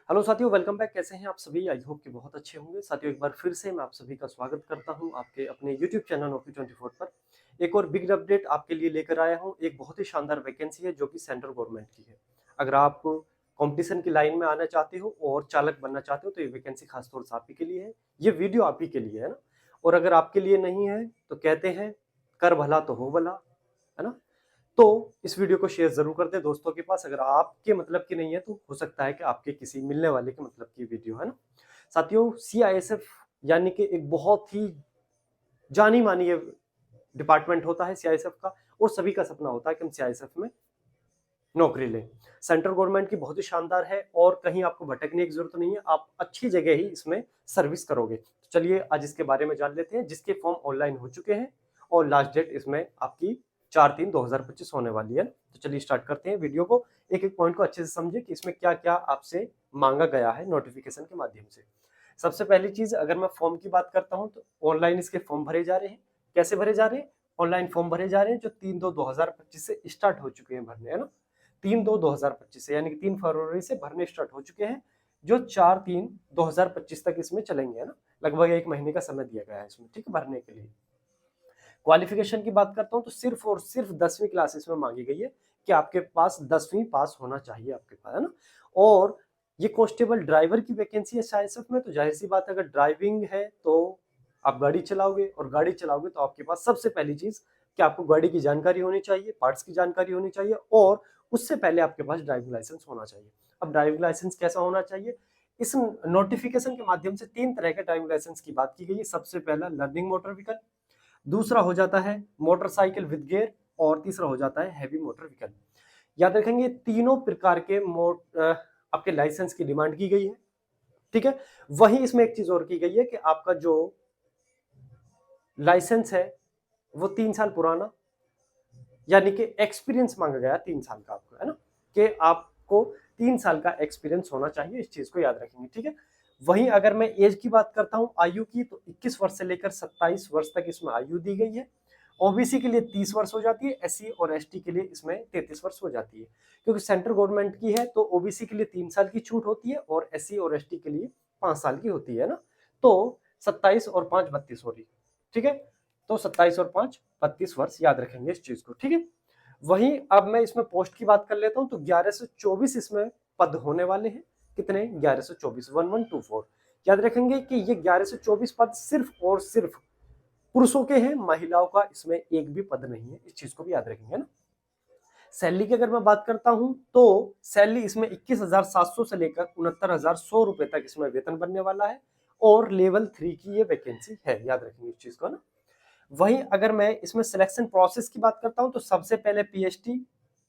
Hello साथियों, welcome back. कैसे हैं आप सभी? आई होप कि बहुत अच्छे होंगे। साथियों, एक बार फिर से मैं आप सभी का स्वागत करता हूं आपके अपने यूट्यूब चैनल नौकरी 24 पर। एक और बिग अपडेट आपके लिए लेकर आया हूं। एक बहुत ही शानदार वैकेंसी है जो कि सेंट्रल गवर्नमेंट की है। अगर आप कंपटीशन की लाइन में आना चाहते हो और चालक बनना चाहते हो तो ये वैकेंसी खासतौर से आप ही के लिए है। ये वीडियो आप ही के लिए है ना। और अगर आपके लिए नहीं है तो कहते हैं कर भला तो हो भला, है ना। तो इस वीडियो को शेयर जरूर कर दें दोस्तों के पास। अगर आपके मतलब की नहीं है तो हो सकता है कि आपके किसी मिलने वाले के मतलब की वीडियो है ना। साथियों, सीआईएसएफ यानी कि एक बहुत ही जानी मानी डिपार्टमेंट होता है सीआईएसएफ का, और सभी का सपना होता है कि हम सीआईएसएफ में नौकरी लें। सेंट्रल गवर्नमेंट की बहुत ही शानदार है और कहीं आपको भटकने की जरूरत नहीं है। आप अच्छी जगह ही इसमें सर्विस करोगे। तो चलिए आज इसके बारे में जान लेते हैं, जिसके फॉर्म ऑनलाइन हो चुके हैं और लास्ट डेट इसमें आपकी 4/3/2025 होने वाली है। तो चलिए स्टार्ट करते हैं वीडियो को। एक एक पॉइंट को अच्छे से समझिए कि इसमें क्या क्या आपसे मांगा गया है नोटिफिकेशन के माध्यम से। सबसे पहली चीज, अगर मैं फॉर्म की बात करता हूं तो ऑनलाइन इसके फॉर्म भरे जा रहे हैं। कैसे भरे जा रहे हैं? ऑनलाइन फॉर्म भरे जा रहे हैं जो 3/2/2025 से स्टार्ट हो चुके हैं भरने, है ना। 3/2/2025 से, यानी कि 3 फरवरी से भरने स्टार्ट हो चुके हैं, जो 4/3/2025 तक इसमें चलेंगे, है ना। लगभग 1 महीने का समय दिया गया है इसमें, ठीक है, भरने के लिए। क्वालिफिकेशन की बात करता हूं तो सिर्फ और सिर्फ 10वीं क्लास इसमें मांगी गई है कि आपके पास 10वीं पास होना चाहिए आपके पास, है ना। और ये कांस्टेबल ड्राइवर की वैकेंसी है सीआईएसएफ में। तो जाहिर सी बात है, अगर ड्राइविंग है तो आप गाड़ी चलाओगे, और गाड़ी चलाओगे तो आपके पास सबसे पहली चीज कि आपको गाड़ी की जानकारी होनी चाहिए, पार्ट्स की जानकारी होनी चाहिए, और उससे पहले आपके पास ड्राइविंग लाइसेंस होना चाहिए। अब ड्राइविंग लाइसेंस कैसा होना चाहिए? इस नोटिफिकेशन के माध्यम से 3 तरह के ड्राइविंग लाइसेंस की बात की गई है। सबसे पहला लर्निंग मोटर व्हीकल, दूसरा हो जाता है मोटरसाइकिल विद गियर, और तीसरा हो जाता है हैवी मोटर व्हीकल। याद रखेंगे तीनों प्रकार के आपके लाइसेंस की डिमांड की गई है, ठीक है। वहीं इसमें एक चीज और की गई है कि आपका जो लाइसेंस है वो 3 साल पुराना, यानी कि एक्सपीरियंस मांगा गया 3 साल का आपको, है ना, कि आपको 3 साल का एक्सपीरियंस होना चाहिए। इस चीज को याद रखेंगे, ठीक है। वहीं अगर मैं एज की बात करता हूं, आयु की, तो 21 वर्ष से लेकर 27 वर्ष तक इसमें आयु दी गई है। ओबीसी के लिए 30 वर्ष हो जाती है, एससी और एसटी के लिए इसमें 33 वर्ष हो जाती है। क्योंकि सेंट्रल गवर्नमेंट की है तो ओबीसी के लिए 3 साल की छूट होती है और एससी और एसटी के लिए 5 साल की होती है ना। तो 27 और 5 32 हो रही, ठीक है। तो 27 और 5 32 वर्ष, याद रखेंगे इस चीज को, ठीक है। वहीं अब मैं इसमें पोस्ट की बात कर लेता हूं तो 1124 इसमें पद होने वाले हैं। कितने? 1124, 1124। याद रखेंगे कि ये 1124 पद सिर्फ और सिर्फ पुरुषों के हैं, महिलाओं का इसमें एक भी पद नहीं है। इस चीज को भी याद रखेंगे ना। सैलरी की अगर मैं बात करता हूं तो सैलरी इसमें 21,700 से लेकर 69,100 रुपए तक इसमें वेतन बनने वाला है, और लेवल 3 की ये वैकेंसी है, याद रखेंगे इस चीज को ना। वहीं अगर मैं इसमें सिलेक्शन प्रोसेस की बात करता हूं तो सबसे पहले पीएचटी,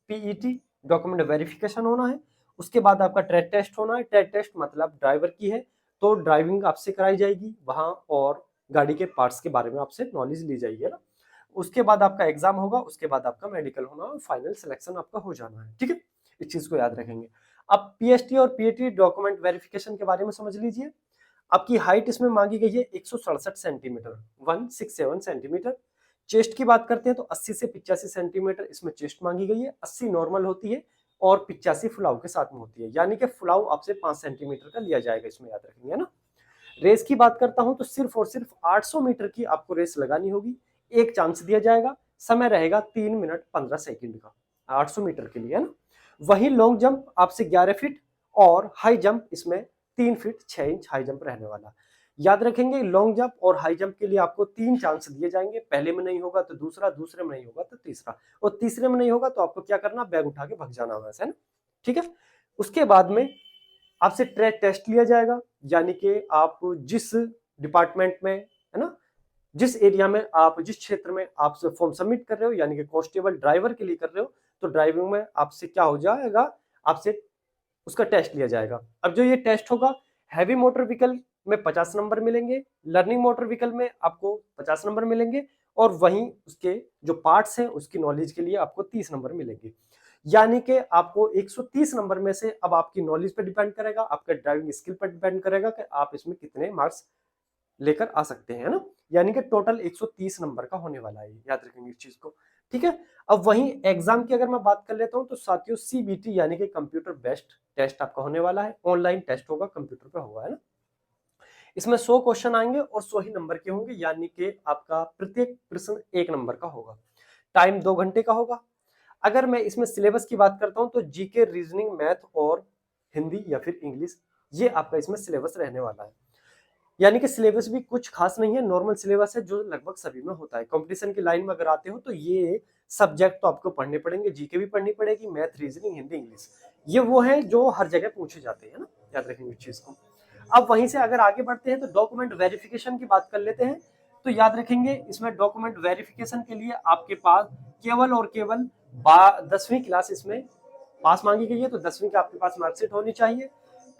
पीईटी डॉक्यूमेंट वेरिफिकेशन होना है। उसके बाद आपका ट्रेड टेस्ट होना है। ट्रेड टेस्ट मतलब ड्राइवर की है तो ड्राइविंग आपसे कराई जाएगी वहां, और गाड़ी के पार्ट्स के बारे में आपसे नॉलेज ली जाएगी, है ना। उसके बाद आपका एग्जाम होगा, उसके बाद आपका मेडिकल होना और फाइनल सिलेक्शन आपका हो जाना है, ठीक है। इस चीज को याद रखेंगे। अब पीएचटी और पीईटी डॉक्यूमेंट वेरिफिकेशन के बारे में समझ लीजिए। आपकी हाइट इसमें मांगी गई है 167 सेंटीमीटर, 167 सेंटीमीटर। चेस्ट की बात करते हैं तो 80 से 85 सेंटीमीटर इसमें चेस्ट मांगी गई है। 80 नॉर्मल होती है और 85 फुलाव के साथ में होती है, यानी कि फुलाव आपसे 5 सेंटीमीटर का लिया जाएगा, इसमें याद रखेंगे, है ना। रेस की बात करता हूं तो सिर्फ और सिर्फ 800 मीटर की आपको रेस लगानी होगी। एक चांस दिया जाएगा, समय रहेगा 3 मिनट 15 सेकंड का 800 मीटर के लिए, है ना। वहीं लॉन्ग जंप आपसे 11 फीट, और हाई जंप इसमें 3 फीट 6 इंच हाई जंप रहने वाला। याद रखेंगे लॉन्ग जंप और हाई जंप के लिए आपको 3 चांस दिए जाएंगे। पहले में नहीं होगा तो दूसरा, दूसरे में नहीं होगा तो तीसरा, और तीसरे में नहीं होगा तो आपको क्या करना? बैग उठा के भग जाना वैसे, है ना, ठीक है। उसके बाद में आपसे ट्रैक टेस्ट लिया जाएगा, यानी कि आप जिस डिपार्टमेंट में, है ना, जिस एरिया में आप, जिस क्षेत्र में आप फॉर्म सबमिट कर रहे हो, यानी कि कांस्टेबल ड्राइवर के लिए कर रहे हो, तो ड्राइविंग में आपसे क्या हो जाएगा? आपसे उसका टेस्ट लिया जाएगा। अब जो ये टेस्ट होगा, हैवी मोटर व्हीकल में 50 नंबर मिलेंगे, लर्निंग मोटर व्हीकल में आपको 50 नंबर मिलेंगे, और वहीं उसके जो पार्ट्स हैं उसकी नॉलेज के लिए आपको 30 नंबर मिलेंगे। यानी कि आपको 130 नंबर में से अब आपकी नॉलेज पर डिपेंड करेगा, आपके ड्राइविंग स्किल पर डिपेंड करेगा कि आप इसमें कितने मार्क्स लेकर आ सकते हैं, है ना। यानी कि टोटल 130 नंबर का होने वाला है, याद रखेंगे इस चीज को। ठीक है। अब वहीं एग्जाम की अगर मैं बात कर लेता हूं तो साथियों CBT यानी कि कंप्यूटर बेस्ड टेस्ट आपका होने वाला है, ऑनलाइन टेस्ट होगा, कंप्यूटर पे होगा, है ना। इसमें 100 क्वेश्चन आएंगे और 100 ही नंबर के होंगे, यानी कि आपका प्रत्येक प्रश्न 1 नंबर का होगा। टाइम 2 घंटे का होगा। अगर मैं इसमें सिलेबस की बात करता हूं तो जीके, रीजनिंग, मैथ और हिंदी या फिर इंग्लिश, ये आपका इसमें सिलेबस रहने वाला है। यानी कि सिलेबस भी कुछ खास नहीं है, नॉर्मल सिलेबस है जो लगभग सभी में होता है। कंपटीशन की लाइन में अगर आते हो तो ये सब्जेक्ट तो आपको पढ़ने पड़ेंगे, जीके भी पढ़नी पड़ेगी, मैथ, रीजनिंग, हिंदी, इंग्लिश, ये वो है जो हर जगह पूछे जाते हैं ना, याद रखेंगे इस चीज को। अब वहीं से अगर आगे बढ़ते हैं तो डॉक्यूमेंट वेरिफिकेशन की बात कर लेते हैं। तो याद रखेंगे इसमें डॉक्यूमेंट वेरिफिकेशन के लिए आपके पास केवल और केवल 10वीं क्लास इसमें पास मांगी गई है, तो 10वीं का आपके पास मार्कशीट होनी चाहिए।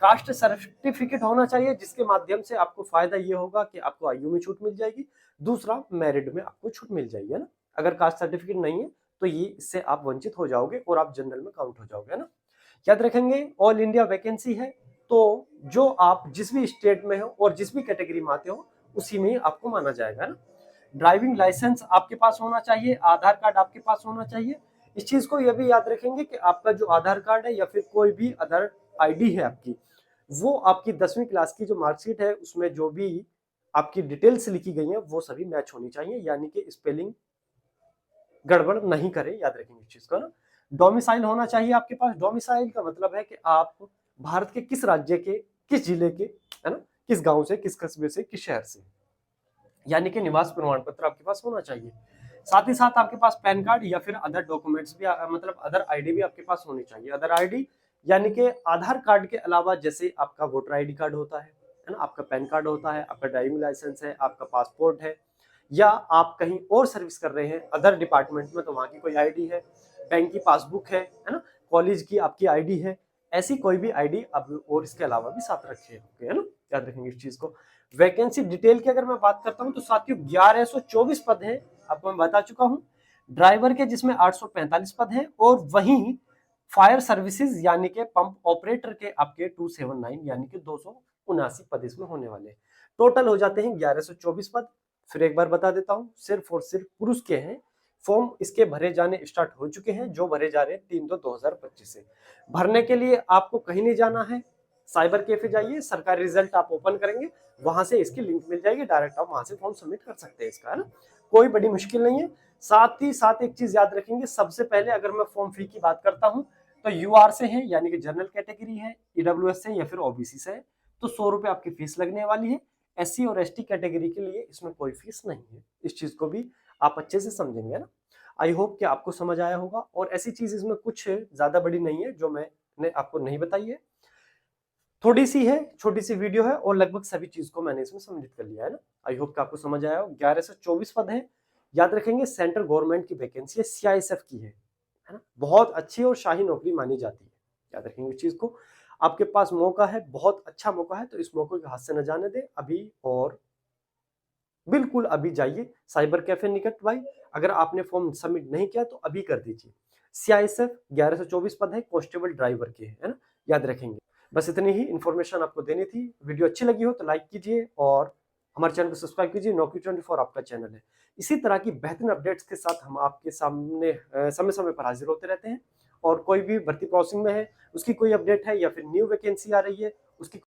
कास्ट सर्टिफिकेट होना चाहिए, जिसके माध्यम से आपको फायदा ये होगा कि आपको आयु में छूट मिल जाएगी, दूसरा मेरिट में आपको छूट मिल जाएगी, है ना। अगर कास्ट सर्टिफिकेट नहीं है तो ये इससे आप वंचित हो जाओगे और आप जनरल में काउंट हो जाओगे, है ना। याद रखेंगे ऑल इंडिया वैकेंसी है, तो जो आप जिस भी स्टेट में हो और जिस भी कैटेगरी में आते हो उसी में आपको माना जाएगा, है ना। ड्राइविंग लाइसेंस आपके पास होना चाहिए, आधार कार्ड आपके पास होना चाहिए। इस चीज को यह भी याद रखेंगे कि आपका जो आधार कार्ड है या फिर कोई भी अदर आईडी है आपकी, वो आपकी 10वीं क्लास की जो मार्कशीट है उसमें जो भी आपकी डिटेल्स लिखी गई हैं वो सभी मैच होनी चाहिए, यानी कि स्पेलिंग गड़बड़ नहीं करे, याद रखेंगे इस चीज को ना। डोमिसाइल होना चाहिए आपके पास। डोमिसाइल का मतलब है कि आप भारत के किस राज्य के, किस जिले के, है ना, किस गांव से, किस कस्बे से, किस शहर से, यानी कि निवास प्रमाण पत्र आपके पास होना चाहिए। साथ ही साथ आपके पास पैन कार्ड या फिर अदर डॉक्यूमेंट्स भी मतलब अदर आईडी भी आपके पास होनी चाहिए। अदर आईडी यानी कि आधार कार्ड के अलावा जैसे आपका वोटर आईडी कार्ड होता है ना, आपका पैन कार्ड होता है, आपका ड्राइविंग लाइसेंस है, आपका पासपोर्ट है, या आप कहीं और सर्विस कर रहे हैं अदर डिपार्टमेंट में तो वहां की कोई आईडी है, बैंक की पासबुक है ना, कॉलेज की आपकी आईडी है, ऐसी कोई भी आईडी अब और इसके अलावा भी साथ रखे होंगे, है ना, याद रखेंगे इस चीज को। वैकेंसी डिटेल की अगर मैं बात करता हूं तो साथियों 1124 पद हैं, आपको मैं बता चुका हूं। ड्राइवर के जिसमें 845 पद हैं, और वहीं फायर सर्विसेज यानी कि पंप ऑपरेटर के आपके 279 यानी कि 279 पद इसमें होने वाले। टोटल हो जाते हैं 1124 पद। फिर एक बार बता देता हूं, सिर्फ और सिर्फ पुरुष के हैं। फॉर्म इसके भरे जाने स्टार्ट हो चुके हैं, जो भरे जा रहे हैं 3/2/2025 से। भरने के लिए आपको कहीं नहीं जाना है, साइबर कैफे जाइए, सरकारी रिजल्ट आप ओपन करेंगे, वहां से इसकी लिंक मिल जाएगी, डायरेक्ट आप वहां से फॉर्म सबमिट कर सकते हैं इसका, है ना, कोई बड़ी मुश्किल नहीं है। साथ ही साथ एक चीज याद रखेंगे, सबसे पहले अगर मैं फॉर्म फी की बात करता हूं तो यूआर से है यानी कि जनरल कैटेगरी है, ईडब्ल्यूएस से या फिर ओबीसी से है, तो 100 रुपए आपकी फीस लगने वाली है। एससी और एसटी कैटेगरी के लिए इसमें कोई फीस नहीं है, इस चीज को भी आप अच्छे से समझेंगे ना। आई होप कि आपको समझ आया होगा, और ऐसी चीज इसमें कुछ ज्यादा बड़ी नहीं है जो मैंने आपको नहीं बताई है, थोड़ी सी है, छोटी सी वीडियो है, और लगभग सभी चीज को मैंने इसमें सम्मिलित कर लिया है ना। आई होप कि आपको समझ आया हो। 1124 पद है, याद रखेंगे सेंट्रल गवर्नमेंट की वैकेंसी है, सीआईएसएफ की है ना, बहुत अच्छी और शाही नौकरी मानी जाती है, याद रखेंगे इस चीज को। आपके पास मौका है, बहुत अच्छा मौका है, तो इस मौके को हाथ से न जाने दे अभी, और बिल्कुल अभी जाइए साइबर कैफे निकट भाई। अगर आपने फॉर्म सबमिट नहीं किया तो अभी कर दीजिए। सीआईएसएफ 1124 पद है, कांस्टेबल ड्राइवर के है ना, याद रखेंगे। बस इतनी ही इन्फॉर्मेशन आपको देनी थी। वीडियो अच्छी लगी हो तो लाइक कीजिए, और हमारे चैनल को सब्सक्राइब कीजिए। नौकरी 24 आपका चैनल है। इसी तरह की बेहतरीन अपडेट्स के साथ हम आपके सामने समय समय पर हाजिर होते रहते हैं। और कोई भी भर्ती प्रोसेसिंग में है, उसकी कोई अपडेट है या फिर न्यू वैकेंसी आ रही है, उसकी